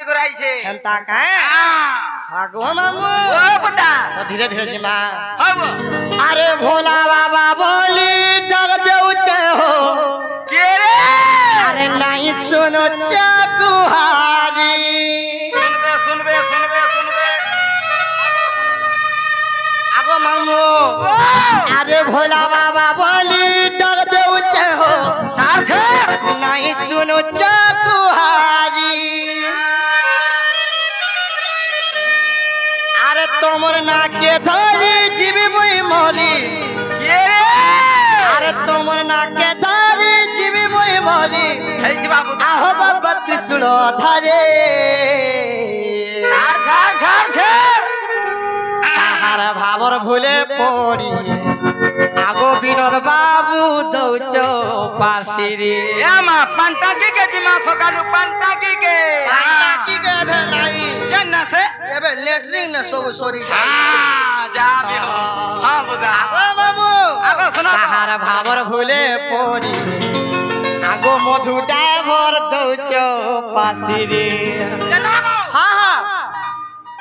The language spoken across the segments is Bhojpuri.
कराइछे हेंता का आगो मामू ओ बता तो धीरे धीरे जिमा हबो अरे भोला बाबा बोली डग देउ हो के रे अरे नहीं सुनो चकुहारी सुनबे आगो मामू अरे भोला बाबा बोली डग देउ हो चार छे नहीं सुनो चकुहारी अरे तोमर ना के धरी जीवी मुई मरी के रे अरे तोमर ना के धरी जीवी मुई मरी हे जी बाबू आहो बाबा त्रिशूल धरे झार छे ताहार भावर भूले पड़ी आगो विनोद बाबू दौचो पासिरी यामा पंटाकी के जिमा सकालु पंटाकी के की के भेलाई केना से एबे लेटरिंग न सब सोरी जा भी हो हां बुदा आगो मामू आगो सुना ताहार भावर भूले पड़ी आगो मधु डाइवर दौचो पासिरी केना हां हां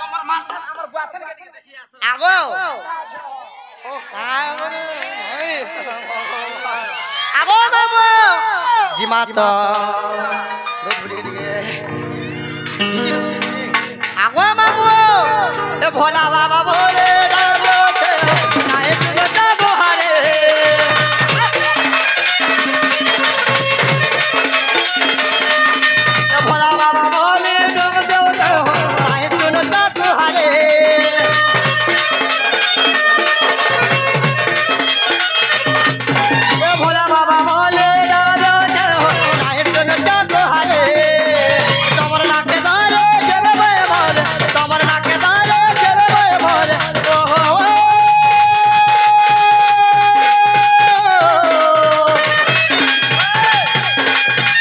हमर मान साथ हमर बुआछन के देखिया आगो ओ आगो मामू जिमा तो आगो मामू ए भोला बाबा बोले डालो के नाए सुनो जागो हारे ए भोला बाबा बोले डोग देओ हो नाए सुनो जागो हारे भोला बाबा बोले डालो हो नाए सुनो जागो हारे तमर नाके दारे जेबे बे मोर तमर नाके दारे जेबे बे मोर ओ हो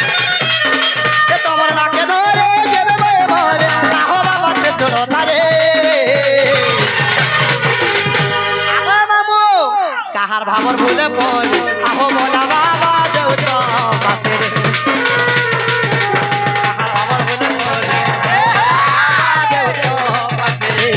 ए तमर नाके दारे जेबे बे मोर आहो बाबा के सुनो तारे आहो मामू काहार भावर भूले पड़ी आहो भोला बाबा देउ तो बासे रे काहार भावर भूले पड़ी देउ तो बासे रे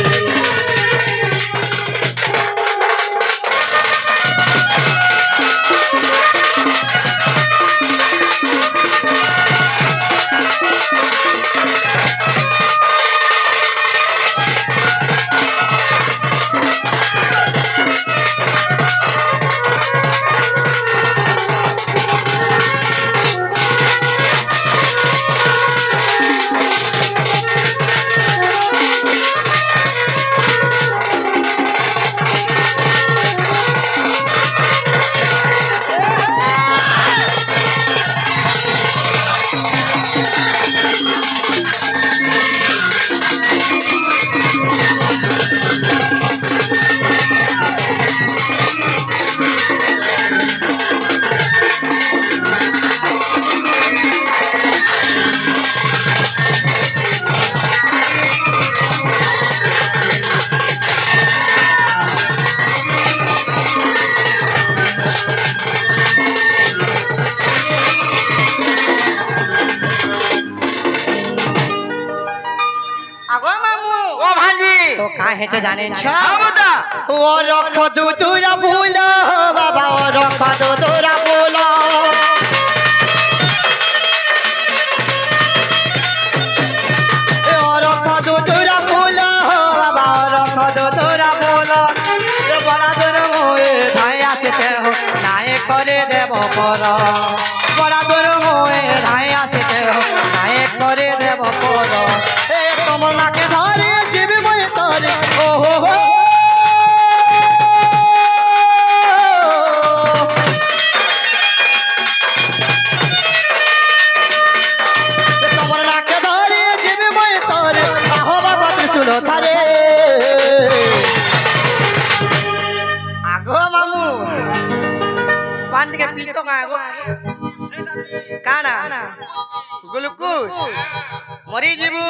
आगो मामू ओ भांजी तो काहे तो जाने छ हां बुदा ओ रख दू दूरा फूल बाबा ओ रख दू दूरा फूल ओ रख दू दूरा फूल बाबा ओ रख दू दूरा फूल ए बड़ा दूर मोए धाया से हो नाए करे देव पर बड़ा दूर मोए धाया से हो नाए करे देव पर ए कमला के धारे जीवी मोए तारे ओ हो कमला के धारे जीवी मोए तारे आहो बाबा त्रिशूल थारे आगो मामू पान के पीतो का आगो काना ग्लूकोज मरी जीबू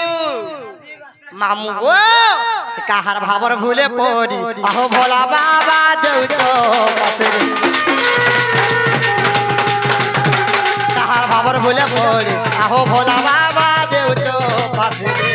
मामू गो काहार भावर भूले पड़ी आहो भोला बाबा देउ तो बसरे काहार भावर भूले पड़ी आहो भोला बाबा देउ तो बसरे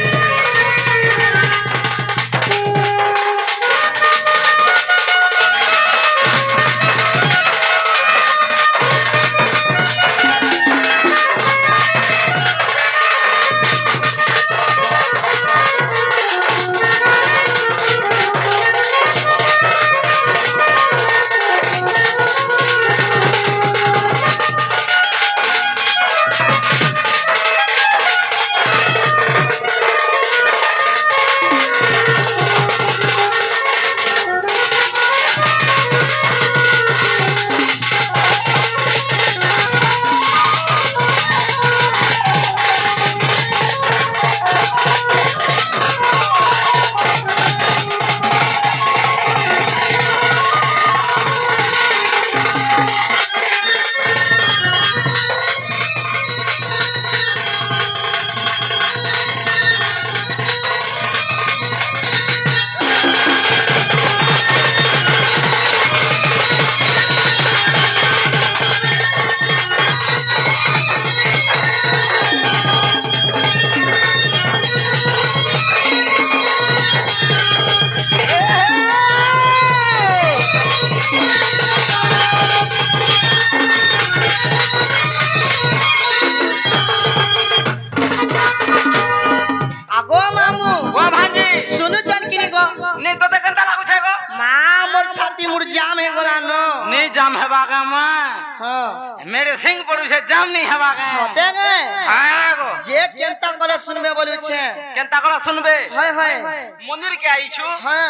हाँ मेरे सिंह पड़ू से जाम नहीं हवा का सते गे हां गो जे केनता कले सुनबे बोलु छे केनता कला सुनबे हाय हाय मंदिर के आई छु हां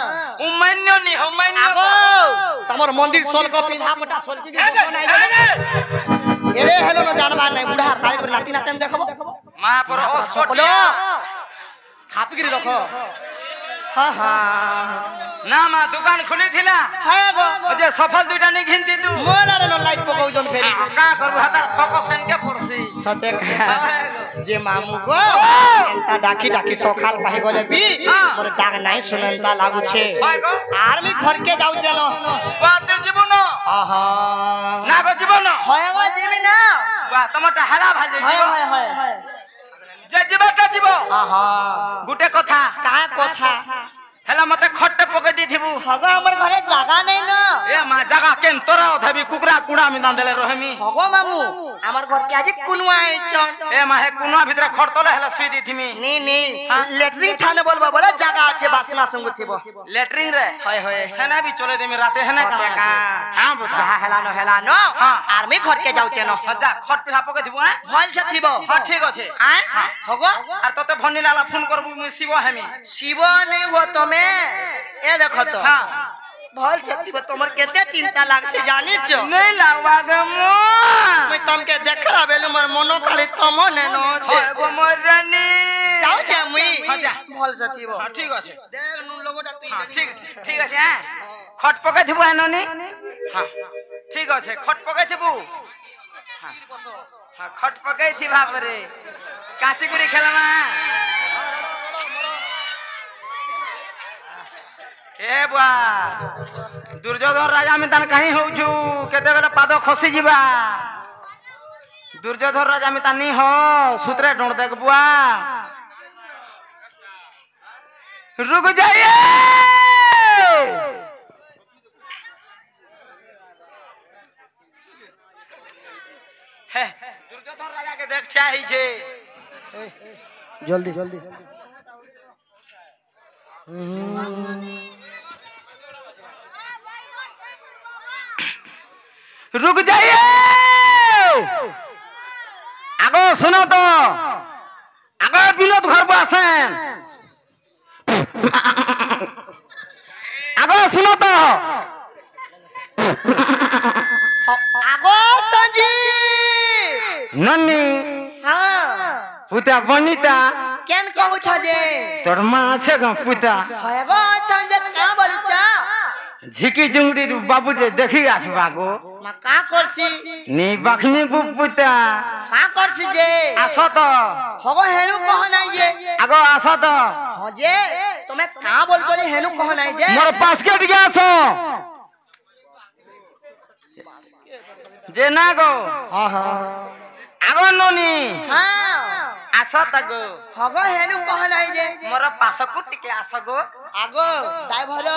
उमन्यो नी उमन्यो আগো तमर मंदिर सोल को पिंधा पटा सोल की बनाई एरे हेलो न जानबा नहीं बुढ़ा काई कर नाती नातन देखबो मां पर ओ सकलो खापगिरी रखो हां हां ना मां दुकान खुली थिला हाय गो जे सफल दुइटा नहीं घिनती तू मोरा रे न लाइट पकाउ जन फेरी का करबो हता फोकस के पड़सी सते जे मामू गो एंता डाकी डाकी सखाल पाहि गले बी मोर डाक नाही सुनंता लागु छे आर्मी घर के जाउ चलो बात जीवन आहा ना गो जीवन होय गो जीवी ना बा तमटा हला भाजे हाय जीव हाय हाय जे जीव का जीव आहा गुटे कथा का कथा हेला मते खट्टे पके दी थिबु हगो हमर घरे जागा नहीं न ए मां जगह केन तोरा धबी कुकरा कुड़ा में दांदेले रहमी हगो मामू हमर घर के आज कुनवा आइछन ए मां हे कुना भीतर खड़तले हेला सुई दी थिमी नी नी लेटरिंग थाने बोलबा बोले जागा আছে বাসনা संग थिबो लेटरिंग रे होय होय हेना भी चले देमी राते हेना का हां बुझा जा हेला न आर्मी घर के जाउ चेनो जा खट पिला पके थिबु आ भल से थिबो हां ठीक अछि आ हगो आर तते भन्नी लाला फोन करबु मु शिव हेमी शिव नहीं हो तमे ए देखो तो हां भल से थिबो तमर केते चिंता लाग से जानि छ नहीं लागवा गे मो मैं तमके देखला बेलु मोर मनो खाली तमने न छे गो मोरनी जाउ जे मुई हां जा भल से थिबो हां ठीक अछि देख नु लोगोटा तुई हां ठीक ठीक अछि हां खट पके थिबु एननी हां ठीक अछि खट पके थिबु हां हां खट पके थी बापरे काची गुड़ी खेलमा ए बुआ दुर्योधन राजा में तान कहीं हो छु केते बेला पाद खसी जीवा दुर्योधन राजा में तानी हो सूत्रे ढोंड देख बुआ रुक जाइए हे दुर्योधन राजा के देख चाही छे जल्दी जल्दी रुक जाइए आगो सुनो तो आगो विनोद घर पर आसेन आगो सुनो तो आगो संजी नन्नी हां पुता बनिता केन कहू छ जे तोर मां छे ग पुता हाय गो संजे का बोलू छ झिकी जुंगड़ी बाबू जे देखी आसबागो मा का करसी नी बखनी पुता का करसी जे आसो तो हगो हेनु कह नाही जे आगो आसो तो हो जे तुमे का बोलतो जे हेनु कह नाही जे मोर पास के दिया आसो जे ना गो हां हां आगो नोनी हां आसो तगो हगो हेनु कह नाही जे मोर पास कुट के आसो गो आगो ड्राइवर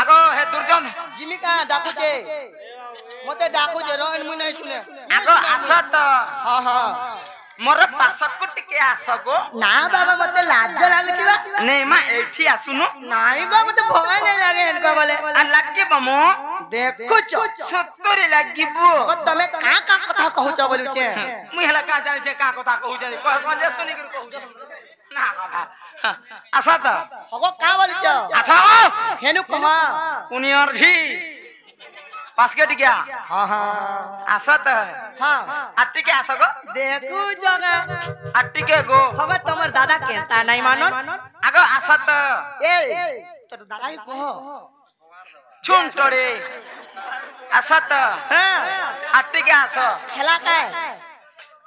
आगो हे दुर्जन जिमिका डाकू जे मते डाकू जे रोन मुई नहीं सुने आगो आसो तो हां हां मोर पास कुट के आसो गो ना बाबा मते लाज लागु छी बा नहीं मा एठी आसुनु नाही गो मते भय नहीं लागे हेनको बोले आ लागे बमो देखो छ सत्तरी लागिबो तमे का का कथा कहू छ बोलू छे मुई हला का जानि छे का कथा कहू जानि कह जे सुनि कर कहू ना बाबा आसा त हगो का बोलू छ आसा हेनु कहा कुनियर जी पासकेट गया हां हां आसा त हां अट्टी के आसा गो देखू जगह अट्टी के गो हगो तमर दादा केता नहीं मानन आगो आसा त ए तोर दादा ही कहो चुन टोड़े आसा त हां अट्टी के आसा हेला का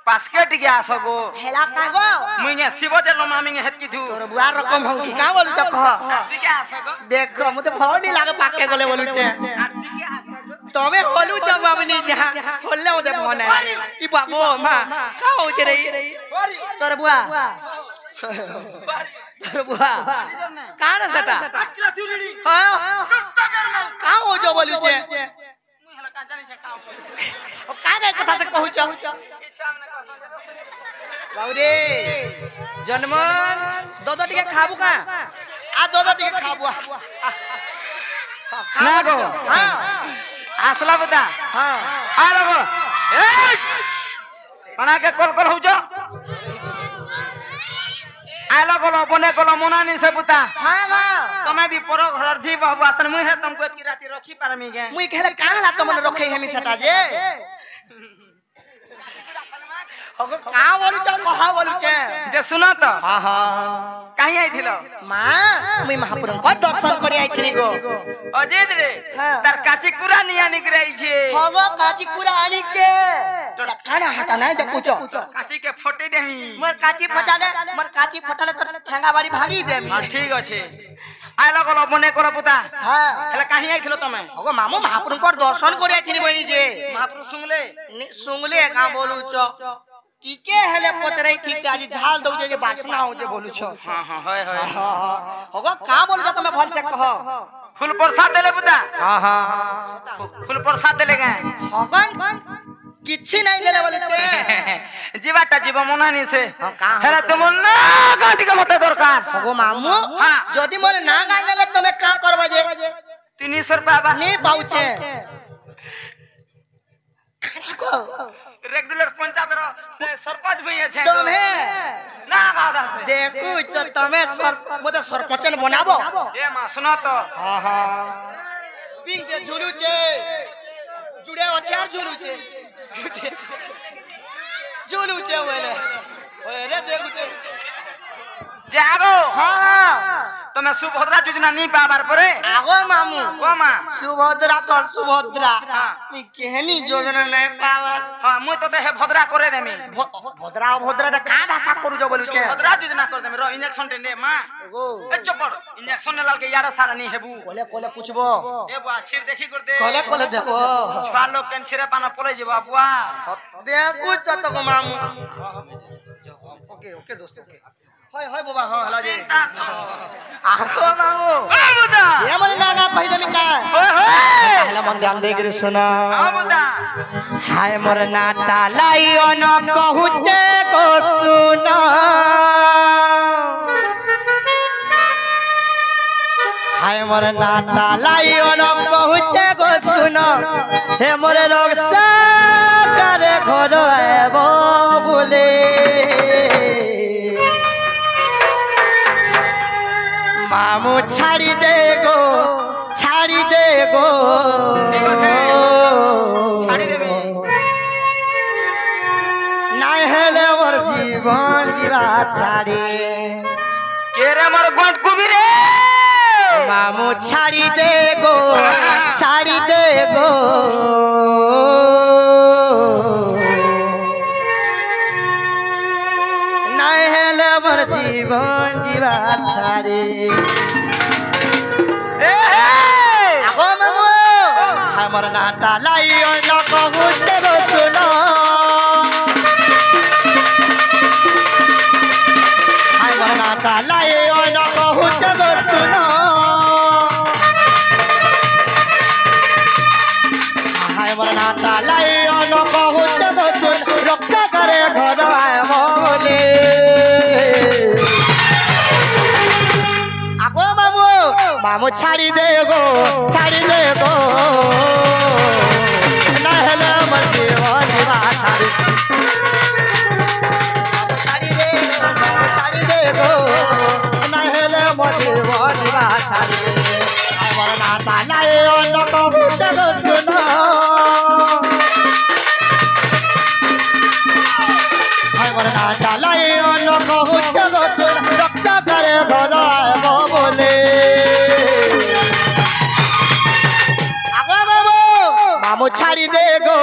पासकेट गया आसा गो हेला का गो मुई ने शिव जे मामी ने हेत की थू तोर बुआ रकम हो का बोलू छ कह अट्टी के आसा गो देखो मते भय नहीं लागे पाके गले बोलू छे अट्टी के आसा गो तमे होलू छ बाबनी जहां होले ओदे फोन है ई बाबू मां का हो जे रे तोर बुआ तोर बुआ का रे सटा अट्टी चुरड़ी हां का हो जो बोलू छे मुई हला का जानि छे का ओ का गए कथा से कहू छ बाउरे जन्मन दो टिके खाबू का आ दो टिके खाबू ना गो हां আসলা বুদা हां আর গো এই পানাকে কল কল হউছ আইলা গলো বনে গলো মনানি সে বুতা हां हां তুমি বি পর ঘর জি বাবু আসন মুই হে তুমको এতকি রাতি রখি পারমি গে मुई कहले काला तमन रखे हमी सेटा जे ओको का बोलु छ कहा बोलु छ যে শুনো তো हां हां কাহি আইছিল मां मुई महापुरन को दर्शन करे आइथिनी गो অজিত রে হ্যাঁ। তার কাচি পুরা নিয়া নিকরাইছে हगो काची पूरा आनी के खाना हटा नहीं देखु छ কাচি কে ফটে দেমি मोर काची फटाले तो ठेंगा बाड़ी भागी देमी হ্যাঁ ঠিক আছে আইলা গলো বনে গলো বুতা हां হেলে কাহি আইছিল তুমি हगो मामू महापुरन को दर्शन करे आइथिनी बहिनी जे মাত্র শুনলে सुंगले का बोलु छ टीके हेले पचराई थी ताजी झाल दउ जे बासना हो जे बोलु छ হ্যাঁ হ্যাঁ হয় হয় हगो का बोलु छ तमे भल से कह ফুল প্রসাদ দেলে বুতা हां हां ফুল প্রসাদ দেলে গে हगन किछि नहीं देले बोलु छ जीवाटा जीव मनानी से हां का हेले तुम ना गाटी के मते दरकार हगो मामू हां जदी मोर ना गांगले तमे का करबा जे 300 रुपया बा नहीं पाउचे रेगुलर पंचायत रो सरपंच भई है तुम्हें ना बाधा से देखू तो तमे मोते सरपंचन बनाबो ए मां सुनो तो हां हां पिंक जे झुलू छे जुड़े अचार झुलू छे बोले ओए रे देखू जागो हां हां तमे सुभद्रा योजना नहीं पाबार परे आगो मामू ओ मां सुभद्रा मी केहनी योजना नहीं पावा हां मु तो हे भद्रा करे देमी भद्रा का भाषा करू जो बोलू छे भद्रा योजना कर देमी रो इंजेक्शन टे मां एगो ए चपड़ इंजेक्शन ने लाल के यारा सारा नहीं हेबू कोले पूछबो ए बुआ छिर देखी कर दे कोले देखो छुआ लोग केन छिरे पाना पले जेबा बुआ देखू तो मामू ओके दोस्त ओके हाय बाबा हां हला जे आसो मामू ओ बुदा ये मन नागा कहि देमी का ओए होए पहला मन ध्यान दे के सुना ओ बुदा हाय मोर नाटा लाइओन कहूते को सुना हाय मोर नाटा लाइओन कहूते को सुना हे मोर रक्षा करे घर आबो बोले मामू छाड़ी दे गो ছাড়ি দেবি নাই হেলে মোর জীবন জীবা ছাড়ি কে রে মোর গন্ট কুবি রে মামু ছাড়ি দে গো নাই হেলে মোর জীবন জীবা ছাড়ি এ আগো মামু हमर नाटा लाइओ न कहूते गो सुनो हमर नाटा लाइओ न कहूते गो सुनो हमर नाटा लाइओ न कहूते गो सुनो रक्षा करे घर आबो बोले আগো মামু ছাড়ি দে গো না হেলে আমার জীবন জীবা ছাড়ি ছাড়ি দে গো না হেলে আমার জীবন জীবা ছাড়ি আমার নাটা লাই অন্য কবু জগৎ শুনো আমার নাটা লাই অন্য কবু জগৎ শুনো রক্ত করে ঘর আবো বলে মামু ছাড়ি দে গো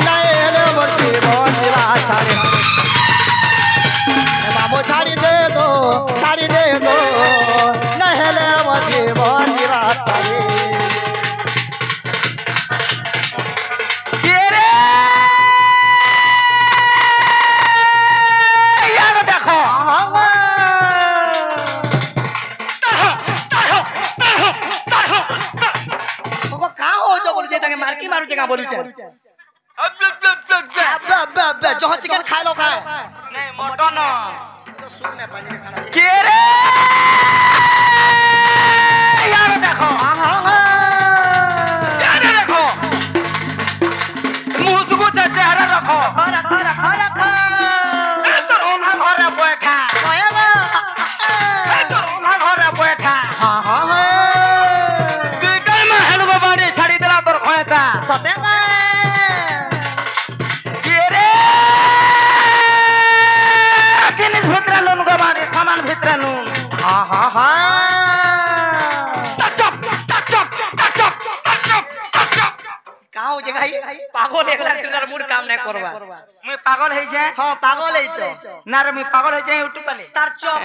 নাই হেলে মোর জীবন জীবা ছাড়ি মামু ছাড়ি দে গো নাই হেলে মোর জীবন জীবা ছাড়ি কে রে ইয়ার দেখো का हो जो बोलू जे तके मार की मारू जे का बोलू छे अब जो चिकन खाए लो खाए नहीं मटन तो सुर में पानी में खाना কে রে ইয়ার দেখো बैठा কয়ে গো ना घरे बैठा হ্যাঁ হ্যাঁ হ্যাঁ बिगल में हेलगो बाड़ी छाड़ी देला तोर खोएता সতে গো के रे जिनिस भितरे नुन गो बाड़ी सामान भितरे नुन হ্যাঁ হ্যাঁ হ্যাঁ टचप टचप टचप टचप टचप কাও যে ভাই পাগল একলা তোর মুড কাম না করবা मैं पागल है जे হ্যাঁ পাগল হইছ ना रे मैं पागल है जे यूट्यूब वाले তার চপ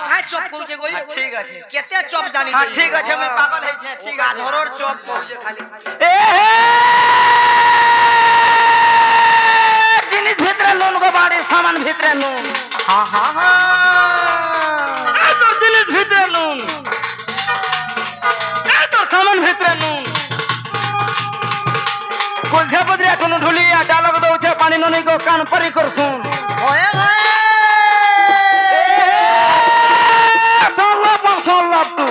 কাই চপ করুছে গই ठीक আছে কেতে চপ জানি हां ठीक আছে मैं पागल है जे ठीक আছে ধরর চপ করুছে খালি ए हे जिनिस भितरे नुन गो बाड़ी सामान भितरे नुन হ্যাঁ হ্যাঁ হ্যাঁ ए तो जिनिस भितरे नुन ए तो सामान भितरे नुन कुलझे बदरिया कोनो ढुलिया डालक दउछे पानी ननी को कान परी कर सुन হয়ে গো सोल्ला तू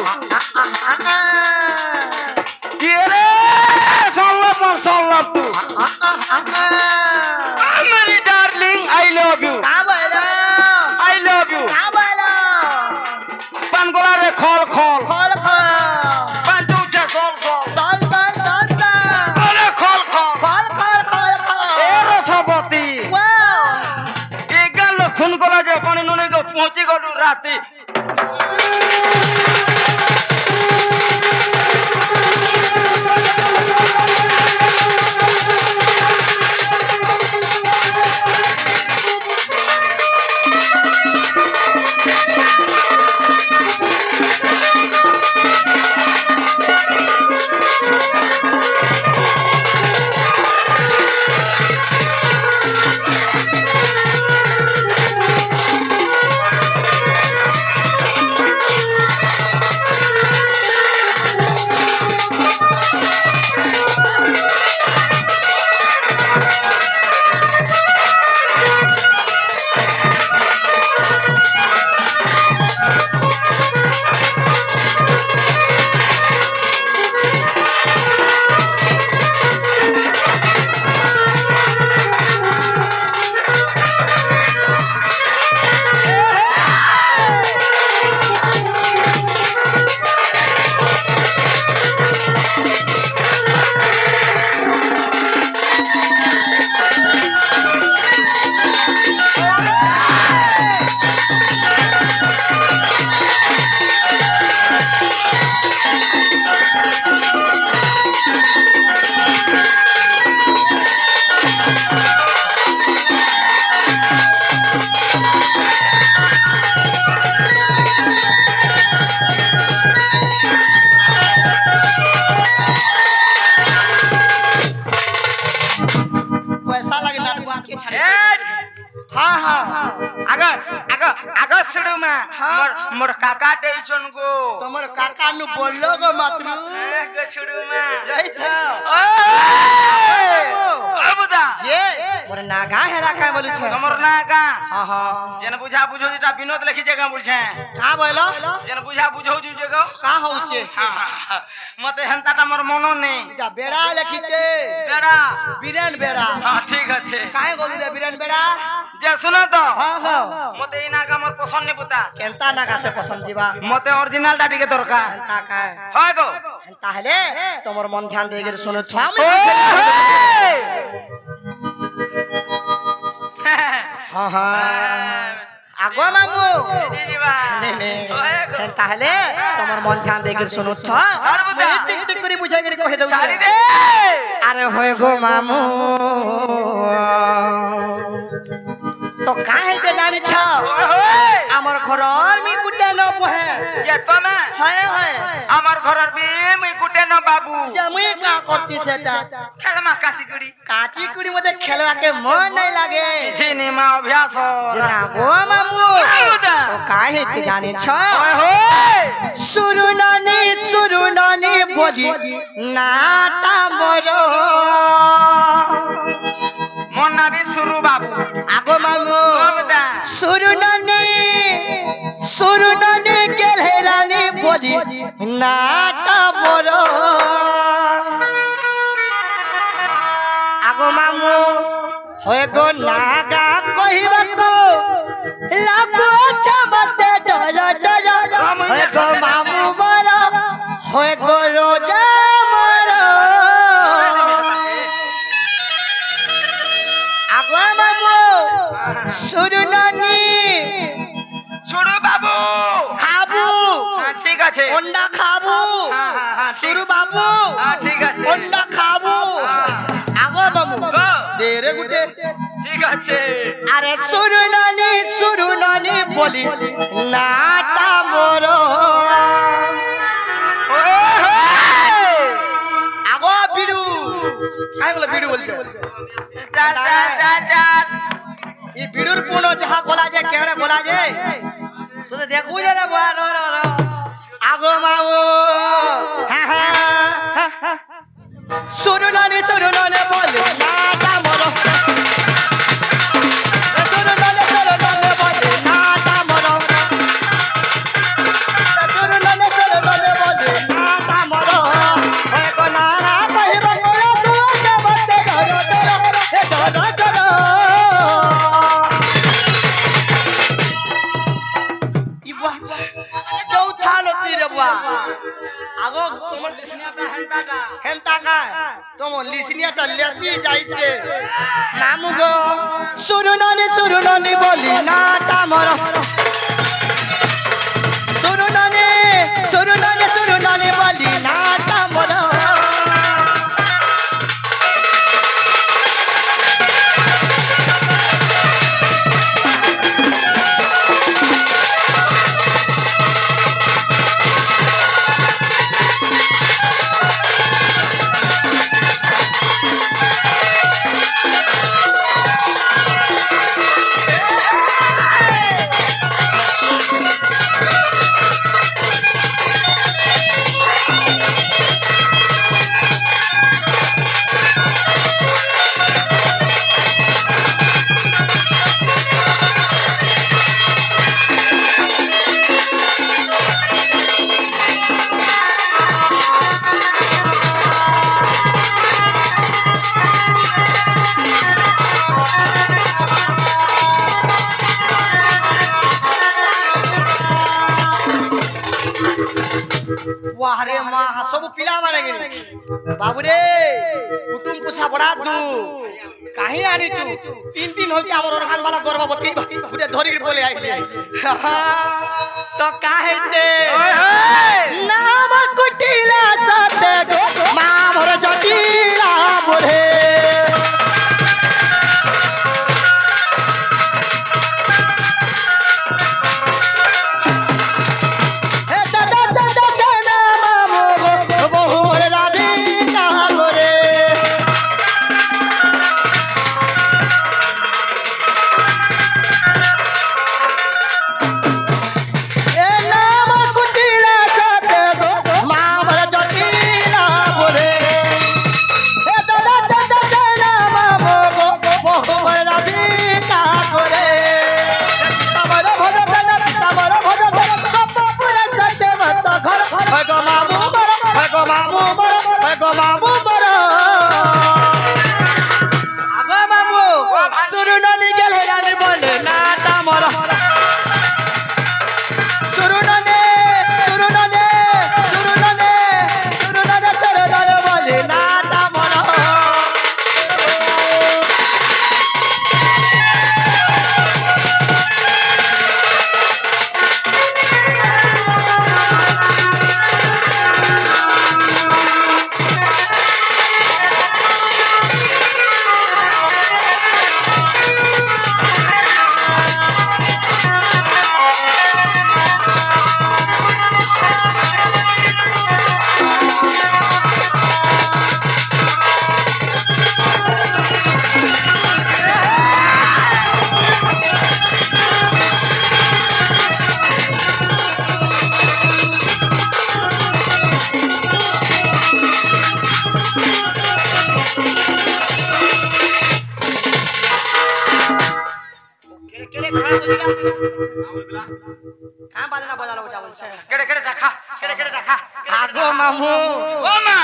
ये रे सोल्ला तू मेरी डार्लिंग आई लव यू কা বলো आई लव यू কা বলো पानगोला रे खोल खोल খোল খোল पांचूचे सोल सोल সল সল সল अरे खोल खोल খোল খোল খোল খোল ए रसवती ওয়াও ये गल खून गोला जे पानी ननी को पहुंची गलु राती पैसा लगे नाटवा के छाड़ी हाँ हाँ अगर सिड़ू में मोर काका दे जन गो তোমার কাকা নু বললো গো মাতরু सिड़ू में রই থাও ओ बुदा যে মোর নাগা হেরা কাই বলু ছে तमर ना का হ্যাঁ হ্যাঁ जेन बुझा बुझो जेटा विनोद लिखी जगह बुझे কা বলো जेन बुझा बुझो जु जगह কা হউছে मते हंता तमर मनो ने এটা বেড়া লিখিছে बेड़ा বীরেন বেড়া हां ठीक আছে কাই বলি রে বীরেন বেড়া जे सुनो तो হ্যাঁ হ্যাঁ मते इना का मोर पसंद नहीं बुता কেনতা নাগা সে পছন্দ দিবা मते ओरिजिनल डाटी के दरकार কেনতা কাই হয় গো তাহলে তোমার মন ধ্যান দিয়ে গেলে শুনো তো আমি হ্যাঁ হ্যাঁ আগো মামু তাহলে তোমার মন ধ্যান দিয়ে গেলে শুনো তো টিক টিক করে বুঝাই গেলে কহে দাও আরে হয় গো মামু তো কাহিতে জানিছ আমার ঘরর মি গুডে ন বহে ये तो मैं হয় হয় আমার ঘরের বি মুই গুটে ন বাবু জমি কা করতি সেটা খেলমা কাচি গুড়ি কাচি কুড়ি মধ্যে খেলবাকে মন নাই লাগে সিনেমা অভ্যাস জনা গো মামু তো কাহিতে জানিছ হয় হয় সুরুনানি বলি নাটা মর মোর নাবি সুরু বাবু আগো মামু বাবুদা সুরুনানি গেলহেরানি বলি নাটা মর আগো মামু হয় গো নাগা কহিবাকো লা অন্ডা খাবো সুরু বাবু ঠিক আছে অন্ডা খাবো আগো মামু দে রে গুটে ঠিক আছে আরে সুরু নানি বলি নাটা মোর আগো বিড়ু কাই বলে বিড়ু বলছে ই বিড়ুর পুনো যাহা গলা যে কেড়ে গলা যে তুই দেখু যে রে বুয়া র আগো মাও হ্যাঁ হ্যাঁ সুরু নানি বলে নাটা মোর সুরু নানি বলে নাটা মোর সুরু নানি বলে নাটা মোর ওই গো না কহিব মোর তুই যে বতে ধর ইবা চৌথা লতি রে বুয়া আগো তোমার লিসনিয়াটা হেনতা কা তোমার লিসনিয়াটা লেপি যাইছে নামু গো সুরু নানি বলি নাটা মোর সুরু নানি বলি নাটা মোর वाहरे माँ सब पिला मारे गिरी बाबू रे कुटुम पुसा बड़ा दू कहीं आनी तू 3 दिन हो के हमर खान वाला गर्भवती गुटे धरी के बोले आई तो काहे ते नाम कुटिला सते गो मां मोर जटिला बोले कहाँ बाजना बजाला उठा बोलছে কেড়ে কেড়ে রাখা আগো মামু ও মা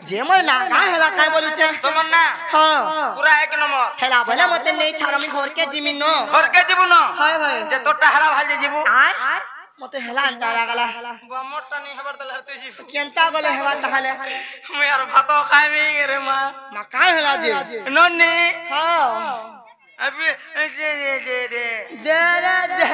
যে মই না কা হেলা কাই বলুছে তোমার না হ্যাঁ পুরা এক নম্বর হেলা বলে মতে নেই ছাড় আমি ঘরকে জিমি ন ঘরকে যাব না হয় হয় যে তোরটা হারা ভাজে যাব আয় মতে হেলা আন্তা লাগালা বামরটা নি হবার দলে তুই যাব কেনতা গলে হেবা তাহলে আমি আর ভাত খাইবি রে মা মা কাই হেলা যে ননি হ্যাঁ अभी दे দে রে দে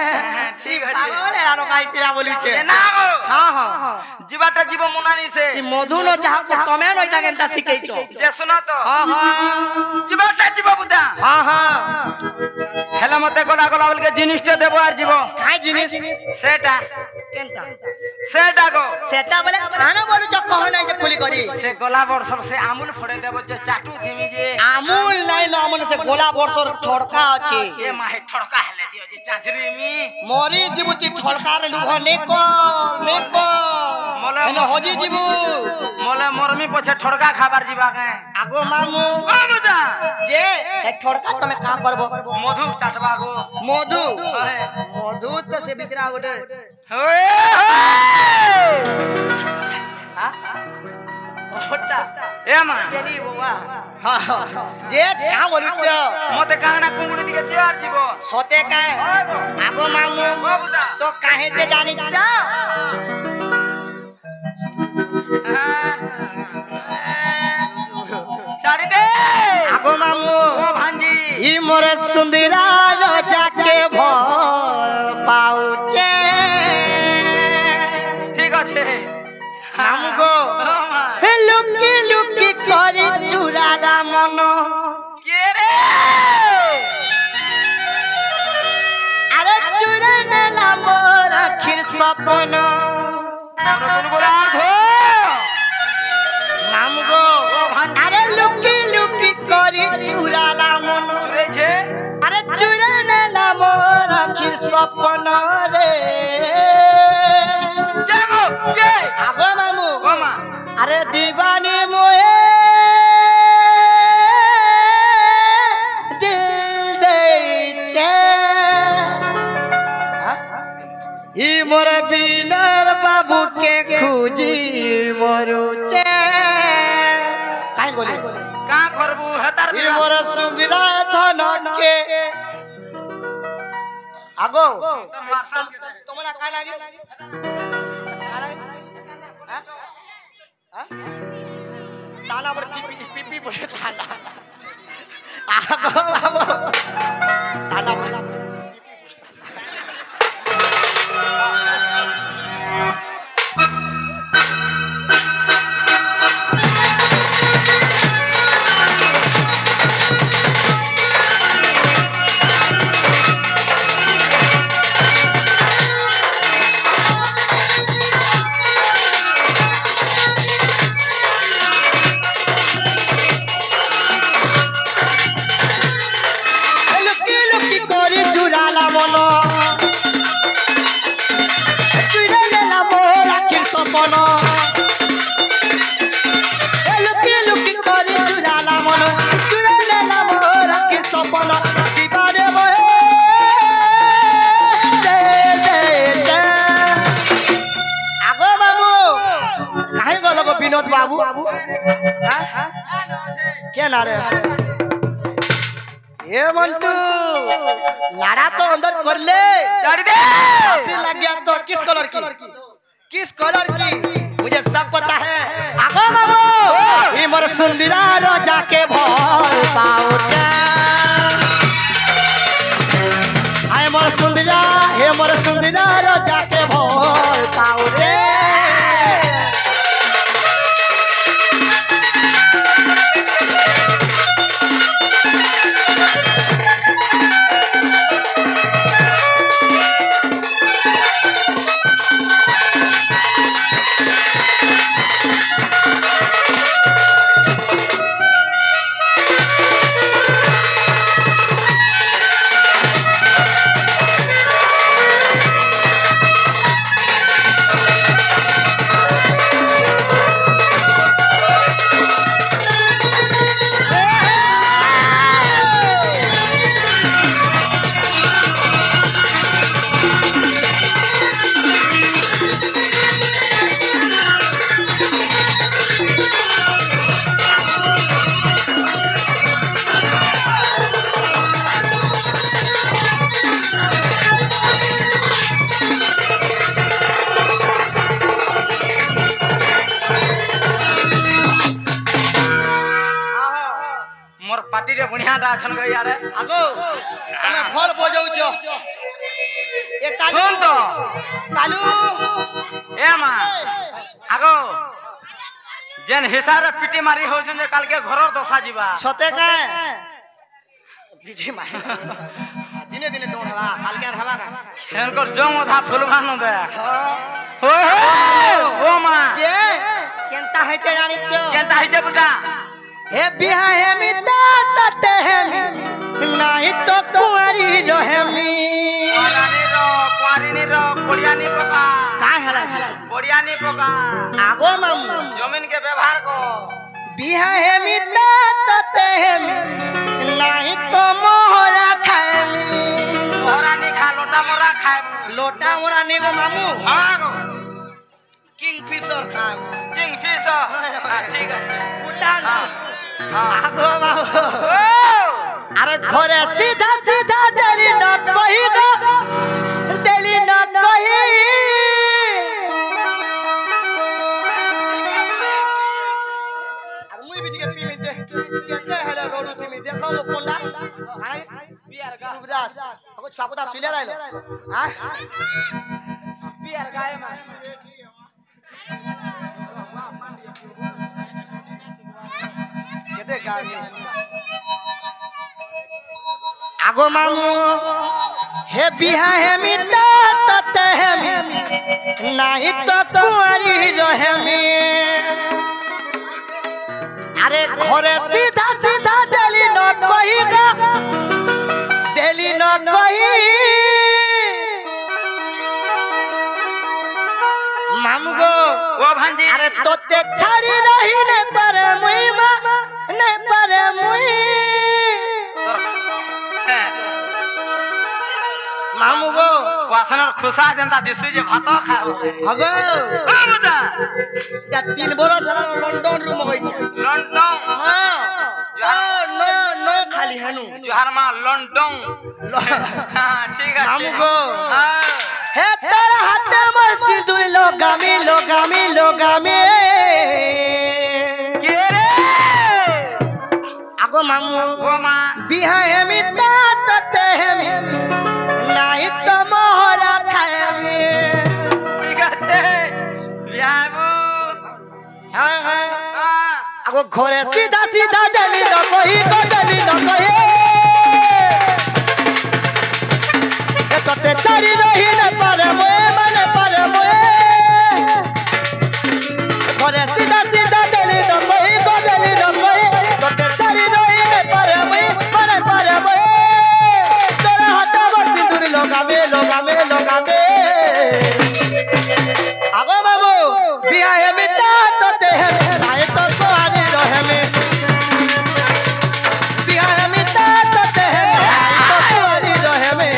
ঠিক আছে বলে मेला रोकाई पिया बोली छे ना गो हां हां जीवाटा जीव मुनानी से ई मधु न जहा को तमे नई ता केनता सिखै छो जे सुनो तो हां हां जीवाटा जीव बुदा हां हां हेला मते गोला गोला बोल के जिनिसटे देबो आर जीव काई जिनिस सेटा केनता सेटा गो सेटा बोले खाना बोलु छ कह नहीं जे खुली करी से गोला बरसर से आमूल फोड़े देबो जे चाटू थिमी जे আমুল নাই ন আমুল সে গোলা বর্ষর ঠড়কা আছে ए माहे ठड़का हेले दियो जे चाचरी मी মরি জিবুতি ঠড়কা রে লুভ নেকো मोले এনে হজি জিবু मोले मरमी पछे ठड़का खाबार जीवा के আগো মামু ओ बुदा যে এ ঠড়কা তুমি কা করবো मधु चाटबा गो মধু ओए মধু তো সে বিতরা গোটে ओए হ্যাঁ ওটা ए मा দেলি বাবা হ্যাঁ যে কা বলুছ मते कांगना कुंगुड़ी दिके दियार जीव সতে কায় আগো মামু ओ बुदा তো কাহে যে জানিছ चाड़ी दे আগো মামু ओ भांजी ই মোর সুন্দরা রাজাকে ভাল পাউছে ठीक আছে মামু গো ओ मा হে লুকি লুকি করে চুরালা মন के रे আরে চুরে নেলা মোর আখির স্বপ্ন কোন গোলার ধো মামু গো ও ভান্জি আরে লুকি লুকি করে চুরালা মন চুরেছে আরে চুরে নেলা মোর আখির স্বপ্ন রে কে গো কে আগো মামু ও মা আরে দিবানি মোয়ে দিল দেইছে ই মোর বিনর বাবুকে খুঁজি মরুছে কাই গলি का करबू हेतार ই মোর সুন্দরা ধনকে আগো তোমরা কাই লাগি ताना पर टीपी पीपी बोले ताना आगो बाबू ताना पर लुकी लुकी कोरी चुराला मनो चुरा लेला मोर आखिर सपन लुकी लुकी कोरी चुराला मनो चुरा लेला मोर आखिर सपन दीवारे मोए दे दे दे आगो बाबू काहे गलो गो विनोद बाबू के ना रे ए मंटू लाड़ा तो अंदर कर ले चाड़ी दे हंसी लग गया तो किस कलर की मुझे सब पता है आगो बाबू ई मोर सुंदरा रोजा के भल पाउचा आय मोर सुंदरा हे मोर सुंदरा रोजा के भल पाउ रे पार्टी बढ़िया अछन गई यार आगो तमे फल बजाउछ एकटा শুন তো কালু এ মা আগো যেন হিসাবে পিটি মারি হউছন যে কালকে ঘরর দশা ଯିବା সতে কা পিটি মারি দিনে দিনে ডোন হবা কালকে আর হবা কা এনকর জং অধা ফুলবান দে ও মা যে কেনতা হইতে জানিছ কেনতা হইছে বুটা হে বিহা হেমি তাতে হেমি নাই তো কুয়ারি রহেমি কুয়ারিনি র পড়িয়ানি পকা কা হেলা যে পড়িয়ানি পকা আগো মামু জমিন के व्यवहार को বিহা হেমি তাতে হেমি নাই তো মোহরা খাইমি মোহরানি খা লোটা মোরা খায় লোটা মোরা নেগো মামু আগো কিংফিশার খাই কিংফিশার ঠিক আছে উঠান হ্যাঁ আগো মামু ও আরে ঘরে সিধা সিধা দেলি ন কহি গো দেলি ন কহি আর মুই বিটিকে পিমি দে কেতে হেলা রোডু টিমি দেখো গো পন্ডা আই বিয়ার গা কুবরাস আগো ছাপটা শুইলে রাইলো হ্যাঁ বিয়ার গায়ে মা কেতে গায়ে আগো মামু হে বিহা হেমি তাতে হেমি নাই তো কুয়ারি রহেমি আরে ঘরে সিধা সিধা দেলি ন কহি গো দেলি ন কহি মামু গো ও ভাঞ্জি আরে তোতে ছাড়ি রহি নে পারে মুই মা নে পারে মুই মামু গো বাসনের খুসা যেনতা দিছি যে ভাত খাও আগো ও বুটা এটা 3 বরস হলা লন্ডন রুম হইছে লন্ডন হ্যাঁ নো নো খালি হানু জোহার মা লন্ডন হ্যাঁ ঠিক আছে মামু গো হ্যাঁ হে তোর হাতে মোর সিঁদুর লোগামি লোগামি লোগামি কে রে আগো মামু ও মা বিহা হেমি তাতে হেমি নাই তো মোহরা খাইমি ঠিক আছে বিয়াবু হ্যাঁ হ্যাঁ হ্যাঁ আগো ঘরে সিধা সিধা দেলি ন কহি গো দেলি ন কহি এ তোতে চারি রহি ন পারে মোয়ে মানে পারে মোয়ে ঘরে সিধা সিধা দেলি ন কহি গো দেলি ন কহি তোতে চারি রহি ন পারে মোয়ে মানে পারে মোয়ে তোর হাতে মোর সিঁদুর লোগামে লোগামে লোগামে আগো বাবু বিয়া হেমি তাতে হেমি নাই তো কুয়ারি রহেমি বিয়া হেমি তাতে হেমি নাই তো কুয়ারি রহেমি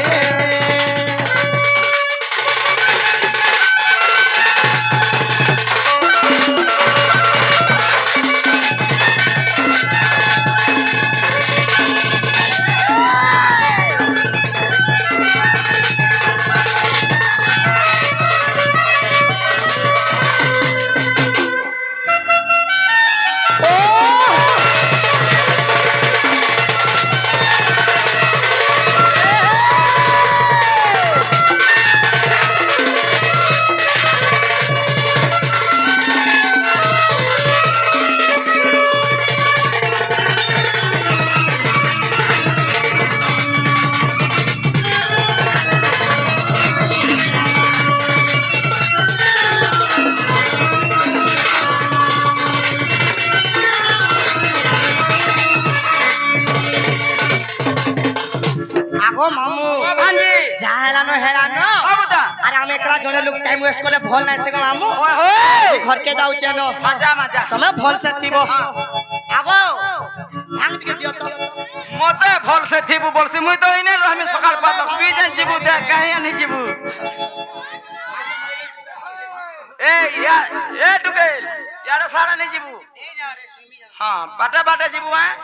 আগো মামু ও ভাঞ্জি যা হেলানো হেলানো ও বুটা আরে আমি একলা জনে লোক টাইম ওয়েস্ট করে ভল নাই সে গো মামু ওই হোই ঘরকে যাউছে ন মজা মজা তুমি ভল সে থিবো আগো ভাঙ টিকে দিও তো মতে ভাল সে থিবু বলছি মুই তো ইনে রহমি সকাল পাত তুই যেন জিবু দে কাহি আনি জিবু এ ইয়া এ টুকেল ইয়ারে সারা নি জিবু হ্যাঁ বাটা বাটা জিবু হ্যাঁ